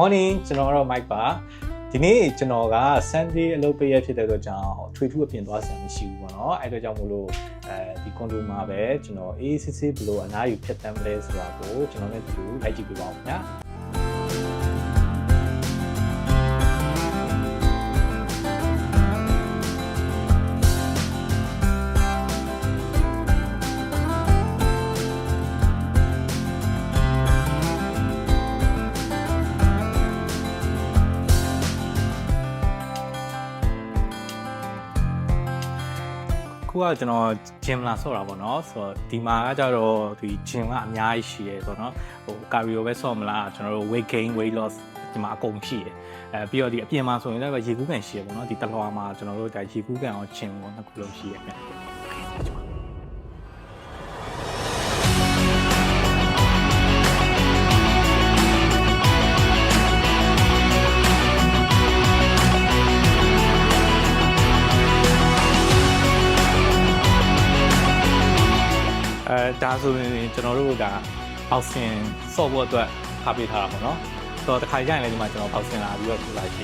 Morning ကျွန်တော်ကတော့ Mike ပါဒီနေ့ကျွန်တော်က Sunday အလုပ်ပေးရဖြစ်တဲ့အတွက်ကြောင့်ထွေထူးအပြင်သွားစရာမရှိဘူးပေါ့နော်အဲ့အတွက်ကြောင့်မို့လို့ဒီကွန်ဒိုမှာပဲကျွန်တော်အေးစစ်စစ်ဘလို့အနားယူဖြတ်တမ်းမလဲဆိုတာကိုကျွန်တော်နဲ့တူလိုက်ကြည့်ပြပါဦးခင်ဗျာခုကကျွန်တော် gym လာဆော့တာပေါ့နော်ဆိုတော့ဒီမှာကကြတော့ဒီ gym ကအများကြီးရှိတယ်ဆိုတော့ဟို cardio ပဲဆော့မလားကျွန်တော်တို့ weight gain weight loss ဒီမှာအကုန်ရှိတယ်ပြီးတော့ဒီအပြင်မှာဆိုရင်လည်းရေကူးကန်ရှိရပေါ့နော်ဒီတလွာမှာကျွန်တော်တို့ဒါရေကူးကန်အောင် gym ပေါ့နှစ်ခုလုံးရှိရတယ်ဒါဆိုရင်ကျွန်တော်တို့ဒါအောက်ဆင်ဆော့ဖို့အတွက်ထားပေးထားတာပေါ့နော်ဆိုတော့တစ်ခါကျရင်လည်းဒီမှာကျွန်တော်အောက်ဆင်လာပြီးတော့ထူလိုက်ရှိ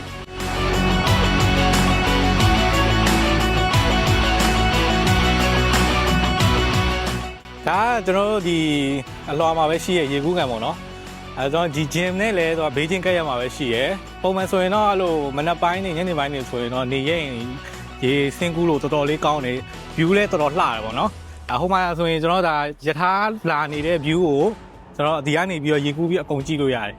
ဒါကျွန်တော်တို့ဒီအလွာမှာပဲရှိရရေကူးကန်ပေါ့နော်အဲဆိုတော့ဒီ gym နဲ့လည်းဆိုတော့ဘေးချင်းကပ်ရမှာပဲရှိရပုံမှန်ဆိုရင်တော့အဲ့လိုမနက်ပိုင်းနေညနေပိုင်းနေဆိုရင်တော့နေရင်ရေဆင်းကူးလို့တော်တော်လေးကောင်းနေ view လည်းတော်တော်လှတယ်ပေါ့နော်ဟိုမှာဆိုရင်ကျွန်တော်ဒါယထာလာနေတဲ့ view ကိုကျွန်တော်ဒီကနေပြီးတော့ရေကူးပြီးအကုန်ကြည့်လို့ရတယ်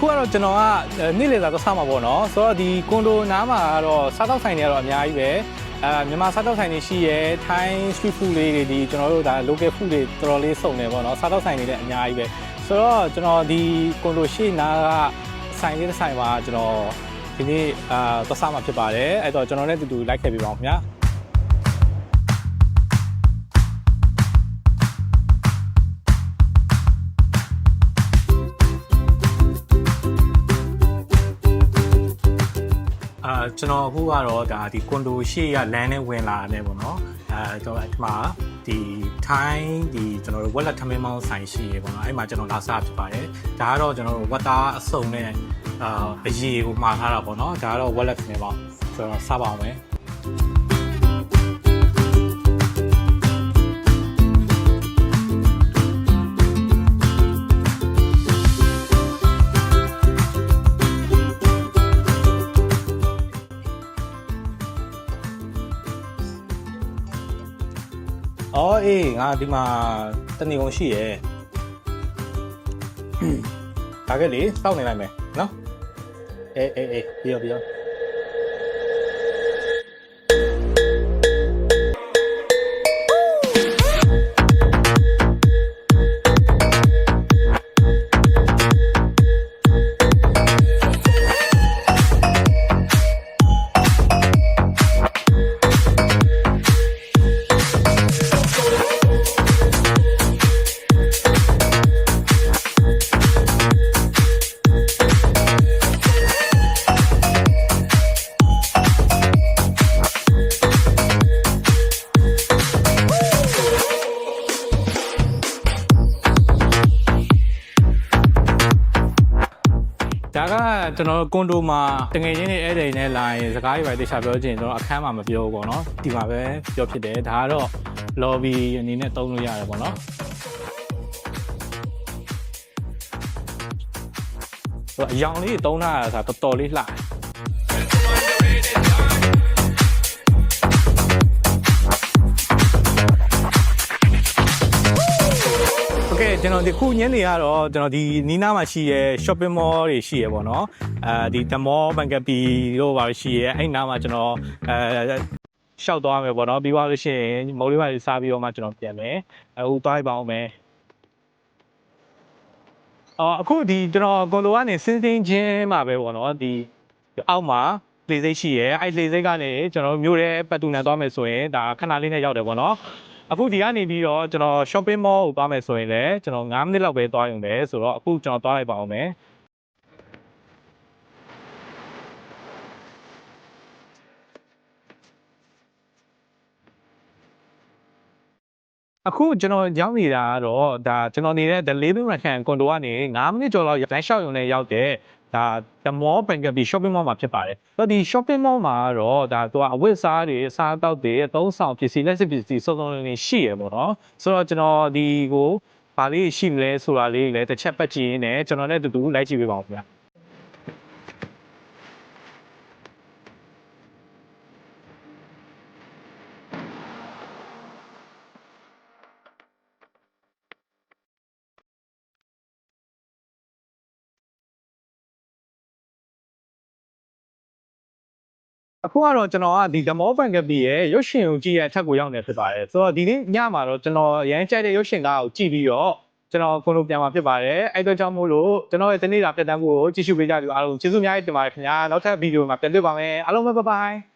ခုကတော့ကျွန်တော်ကနေ့လည်စာတော့စမှာပေါ့နော်ဆိုတော့ဒီကွန်ဒိုနားမှာကတော့စားတောက်ဆိုင်တွေကတော့အများကြီးပဲမြန်မာစားတောက်ဆိုင်တွေရှိရဲထိုင်း street food လေးတွေဒီကျွန်တော်တို့ဒါ local food တွေတော်တော်လေးစုံနေပေါ့နော်စားတောက်ဆိုင်တွေလည်းအများကြီးပဲဆိုတော့ကျွန်တော်ဒီကွန်ဒိုရှေ့နားကဆိုင်လေးတစ်ဆိုင်မှာကျွန်တော်ဒီနေ့သွားစားမှာဖြစ်ပါတယ်အဲ့တော့ကျွန်တော်လည်းတူတူလိုက်ခဲ့ပြပါဦးခင်ဗျာကျွန်တော်အခုကတော့ဒါဒီကွန်ဒိုရှေ့ကလမ်းနဲ့ဝင်လာတယ်ပေါ့နော်ကျွန်တော်ဒီမှာဒီထိုင်းဒီကျွန်တော်တို့ဝက်လက်ထမင်းမောင်းဆိုင်ရှိရေပေါ့နော်အဲ့မှာကျွန်တော်လာစားဖြစ်ပါတယ်ဒါကတော့ကျွန်တော်တို့ဝက်သားအစုံနဲ့အရေကိုမှာထားတာပေါ့နော်ဒါကတော့ဝက်လက်ထမင်းမောင်းကျွန်တော်စားပါအောင်မယ်အော်အေးငါဒီမှာတနေကုန်ရှိရယ်ဒါကလေးစောင့်နေလိုက်မယ်နော်အေးပြီးတော့ဒါကကျွန်တော်ကွန်ဒိုမှာတငယ်ချင်းတွေဧည့်သည်နဲ့လာရင်စကားတွေပဲတခြားပြောချင်ကျွန်တော်အခန်းမှာမပြောဘူးပေါ့နော်ဒီမှာပဲပြောဖြစ်တယ်ဒါကတော့ lobby အနေနဲ့သုံးလို့ရတယ်ပေါ့နော်အယောင်လေးသုံးထားတာဆိုတော်တော်လေးလှတယ်โอเคကျွန်တော်ဒီခုညနေကတော့ကျွန်တော်ဒီနီးနားမှာရှိရဲ shopping mall တွေရှိရဲပေါ့နော်ဒီ The Mall ဘန်ကပီတို့ပါရှိရဲအဲ့နားမှာကျွန်တော်ရှောက်သွားမယ်ပေါ့နော်ပြီးသွားလို့ရှိရင်မုံလေးပါစားပြီးတော့မှကျွန်တော်ပြန်မယ်အခုသွားပြပါအောင်မယ်အခုဒီကျွန်တော်ကွန်ဒိုကနေစင်းစင်းချင်းမှာပဲပေါ့နော်ဒီအောက်မှာလေစိတ်ရှိရဲအဲ့လေစိတ်ကနေကျွန်တော်မျိုးတဲ့ပတ်တူနန်သွားမယ်ဆိုရင်ဒါခဏလေးနဲ့ရောက်တယ်ပေါ့နော် အခုဒီကနေပြီးတော့ကျွန်တော် shopping mall ကိုသွားမယ်ဆိုရင်လည်းကျွန်တော်9မိနစ်လောက်ပဲသွားရုံပဲဆိုတော့အခုကျွန်တော်သွားလိုက်ပါအောင်မယ်အခုကျွန်တော်ရောက်နေတာကတော့ဒါကျွန်တော်နေတဲ့ The Living Rackham ကွန်ဒိုကနေ9မိနစ်ကျော်လောက်လမ်းလျှောက်ရုံနဲ့ရောက်တဲ့ဒါ The Mall Bangalore Shopping Mall မှာဖြစ်ပါတယ်။ဆိုတော့ဒီ Shopping Mall မှာတော့ဒါသူကအဝတ်အစားတွေအစားအသောက်တွေအသုံးဆောင်ပစ္စည်းလက်စစ်ပစ္စည်းစုံစုံလင်လင်ရှိရပေါ့နော်။ဆိုတော့ကျွန်တော်ဒီကိုဘာလေးရှိမလဲဆိုတာလေးလည်းတစ်ချက်ပတ်ကြည့်ရင်းနဲ့ကျွန်တော်နဲ့အတူတူလိုက်ကြည့်ပေးပါဦးခင်ဗျာ။အခုကတော့ကျွန်တော်ကဒီ The Mall Bangalore ရဲ့ရုပ်ရှင်ကိုကြည့်ရအထက်ကိုရောက်နေဖြစ်ပါတယ်ဆိုတော့ဒီနေ့ညမှာတော့ကျွန်တော်ရမ်းကြိုက်တဲ့ရုပ်ရှင်ကားကိုကြည့်ပြီးတော့ကျွန်တော်ကွန်လိုပြန်มาဖြစ်ပါတယ်အဲ့အတွက်ကြောင့်မို့လို့ကျွန်တော်ရဲ့တနေ့တာပြတ်တမ်းမှုကိုကြည့်ရှုပေးကြပြီးအားလုံးကျေးဇူးအများကြီးတင်ပါတယ်ခင်ဗျာနောက်ထပ်ဗီဒီယိုမှာပြန်တွေ့ပါမယ်အားလုံးပဲဘိုင်ဘိုင်